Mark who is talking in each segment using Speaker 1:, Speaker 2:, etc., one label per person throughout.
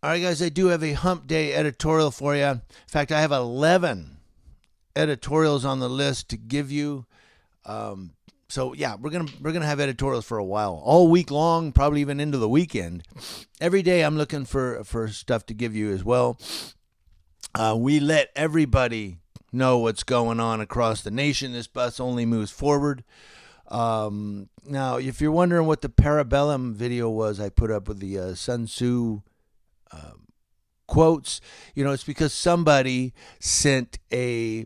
Speaker 1: All right, guys, I do have a hump day editorial for you. In fact, I have 11 editorials on the list to give you. So yeah, we're gonna have editorials for a while, all week long, probably even into the weekend. Every day, I'm looking for stuff to give you as well. We let everybody know what's going on across the nation. This bus only moves forward. Now, if you're wondering what the Parabellum video was I put up with the Sun Tzu quotes, it's because somebody sent a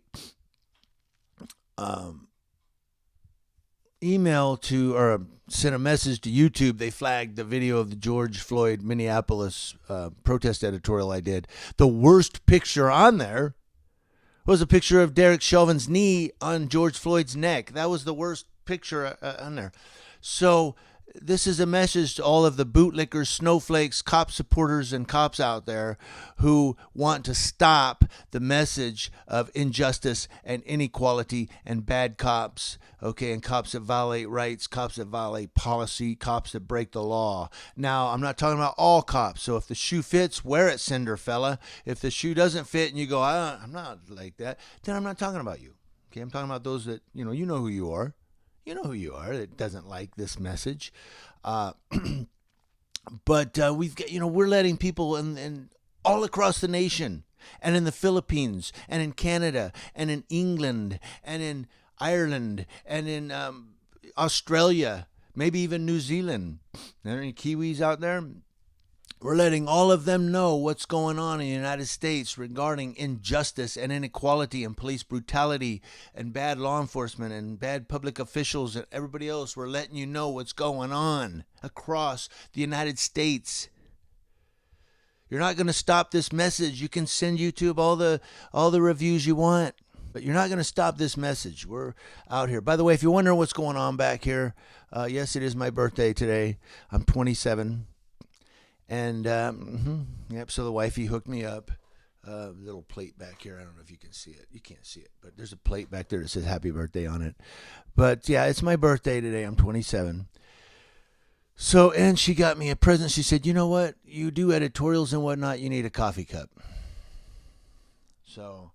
Speaker 1: email to, or sent a message to YouTube. They flagged the video of the George Floyd Minneapolis protest editorial I did. The worst picture on there was a picture of Derek Chauvin's knee on George Floyd's neck. That was the worst picture on there. So this is a message to all of the bootlickers, snowflakes, cop supporters, and cops out there who want to stop the message of injustice and inequality and bad cops, okay, and cops that violate rights, cops that violate policy, cops that break the law. Now, I'm not talking about all cops, so if the shoe fits, wear it, Cinderfella. If the shoe doesn't fit and you go, I'm not like that, then I'm not talking about you, okay? I'm talking about those that, you know who you are. You know who you are that doesn't like this message. But we've got, we're letting people in all across the nation, and in the Philippines, and in Canada, and in England, and in Ireland, and in Australia, maybe even New Zealand. Are there any Kiwis out there? We're letting all of them know what's going on in the United States regarding injustice and inequality and police brutality and bad law enforcement and bad public officials and everybody else. We're letting you know what's going on across the United States. You're not going to stop this message. You can send YouTube all the reviews you want, but you're not going to stop this message. We're out here. By the way, if you're wondering what's going on back here, yes, it is my birthday today. I'm 27. And, yep, so the wifey hooked me up. Little plate back here. I don't know if you can see it. You can't see it, but there's a plate back there that says happy birthday on it. But, yeah, it's my birthday today. I'm 27. So, and she got me a present. She said, you know what? You do editorials and whatnot. You need a coffee cup. So,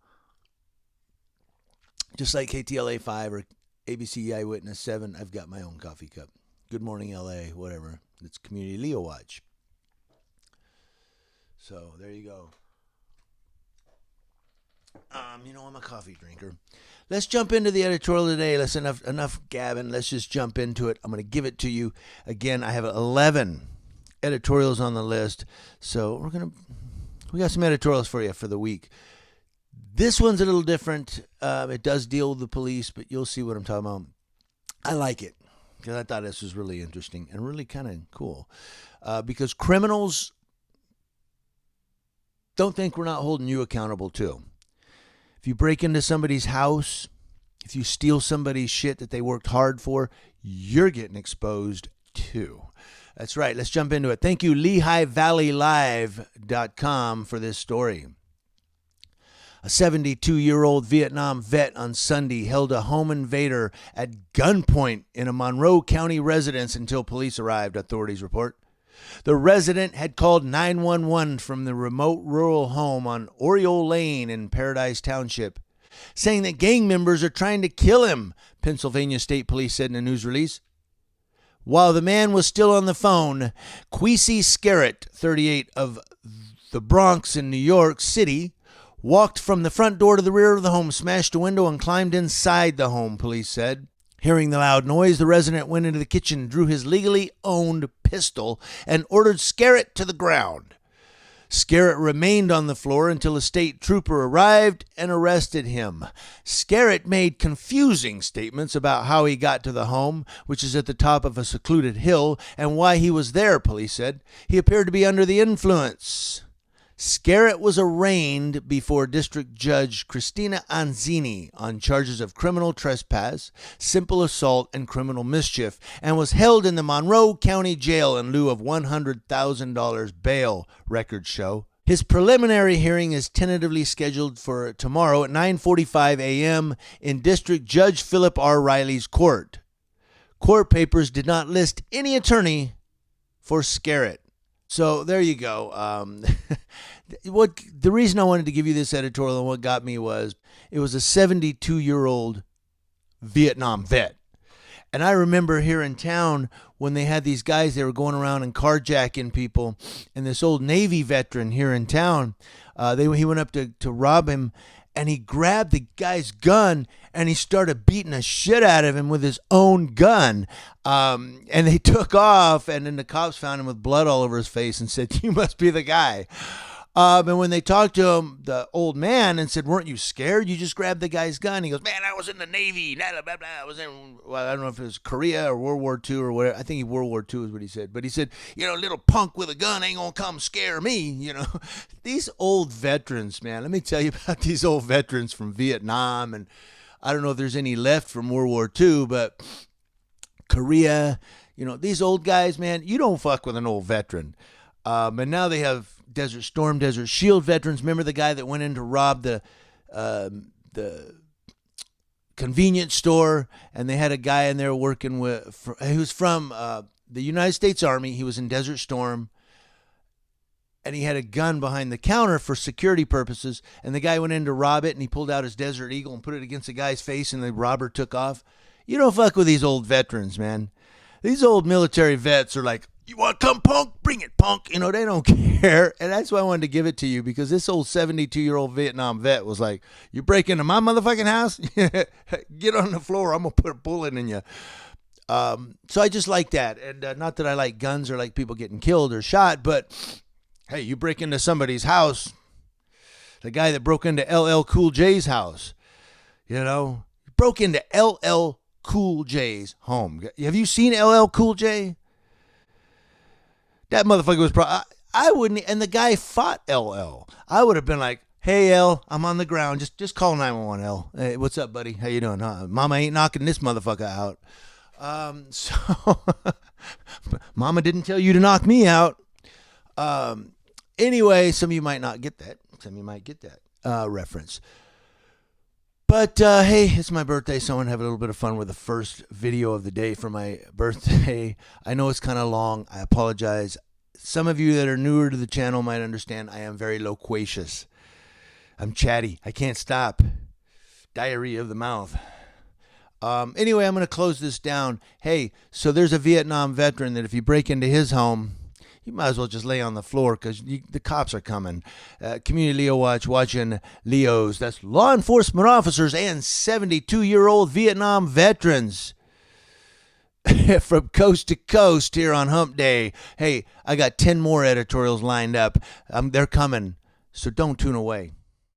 Speaker 1: just like KTLA 5 or ABC Eyewitness 7, I've got my own coffee cup. Good Morning LA, whatever. It's Community Leo Watch. So there you go. I'm a coffee drinker. Let's jump into the editorial today. Let's enough gabbing. Let's just jump into it. I'm going to give it to you. Again, I have 11 editorials on the list. So we got some editorials for you for the week. This one's a little different. It does deal with the police, but you'll see what I'm talking about. I like it because I thought this was really interesting and really kind of cool. Because criminals don't think we're not holding you accountable too. If you break into somebody's house, if you steal somebody's shit that they worked hard for, you're getting exposed too. That's right. Let's jump into it. Thank you, LehighValleyLive.com, for this story. A 72-year-old Vietnam vet on Sunday held a home invader at gunpoint in a Monroe County residence until police arrived, authorities report. The resident had called 911 from the remote rural home on Oriole Lane in Paradise Township, saying that gang members are trying to kill him, Pennsylvania State Police said in a news release. While the man was still on the phone, Kwesi Scarrett, 38, of the Bronx in New York City, walked from the front door to the rear of the home, smashed a window, and climbed inside the home, police said. Hearing the loud noise, the resident went into the kitchen, drew his legally owned pistol, and ordered Scarrett to the ground. Scarrett remained on the floor until a state trooper arrived and arrested him. Scarrett made confusing statements about how he got to the home, which is at the top of a secluded hill, and why he was there, police said. He appeared to be under the influence. Scarrett was arraigned before District Judge Christina Anzini on charges of criminal trespass, simple assault, and criminal mischief, and was held in the Monroe County Jail in lieu of $100,000 bail, records show. His preliminary hearing is tentatively scheduled for tomorrow at 9:45 a.m. in District Judge Philip R. Riley's court. Court papers did not list any attorney for Scarrett. So there you go. What the reason I wanted to give you this editorial and what got me was it was a 72-year-old Vietnam vet. And I remember here in town when they had these guys, they were going around and carjacking people. And this old Navy veteran here in town, he went up to rob him, and he grabbed the guy's gun and he started beating the shit out of him with his own gun. And they took off, and then the cops found him with blood all over his face and said, "You must be the guy." And when they talked to him, the old man, and said, "Weren't you scared? You just grabbed the guy's gun." He goes, "Man, I was in the Navy. Blah, blah, blah. I was in, well, I don't know if it was Korea or World War II or whatever. I think World War II is what he said. But he said, little punk with a gun ain't going to come scare me, These old veterans, man, let me tell you about these old veterans from Vietnam. And I don't know if there's any left from World War II, but Korea, these old guys, man, you don't fuck with an old veteran. And now they have Desert Storm, Desert Shield veterans. Remember the guy that went in to rob the convenience store, and they had a guy in there working with. He was from the United States Army. He was in Desert Storm, and he had a gun behind the counter for security purposes. And the guy went in to rob it, and he pulled out his Desert Eagle and put it against the guy's face, and the robber took off. You don't fuck with these old veterans, man. These old military vets are like, "You want to come, punk? Bring it, punk." They don't care. And that's why I wanted to give it to you, because this old 72-year-old Vietnam vet was like, "You break into my motherfucking house? Get on the floor. I'm going to put a bullet in you." So I just like that. And not that I like guns or like people getting killed or shot, but hey, you break into somebody's house. The guy that broke into LL Cool J's house, broke into LL Cool J's home. Have you seen LL Cool J? That motherfucker was I wouldn't, and the guy fought LL. I would have been like, "Hey, L, I'm on the ground. Just call 911, L. Hey, what's up, buddy? How you doing? Mama ain't knocking this motherfucker out." So Mama didn't tell you to knock me out. Anyway, some of you might not get that. Some of you might get that reference. But hey, it's my birthday, so I want to have a little bit of fun with the first video of the day for my birthday. I know it's kind of long. I apologize. Some of you that are newer to the channel might understand I am very loquacious. I'm chatty. I can't stop. Diarrhea of the mouth. Anyway, I'm going to close this down. Hey, so there's a Vietnam veteran that if you break into his home, you might as well just lay on the floor, because the cops are coming. Community Leo Watch watching Leos. That's law enforcement officers and 72-year-old Vietnam veterans from coast to coast here on Hump Day. Hey, I got 10 more editorials lined up. They're coming, so don't tune away.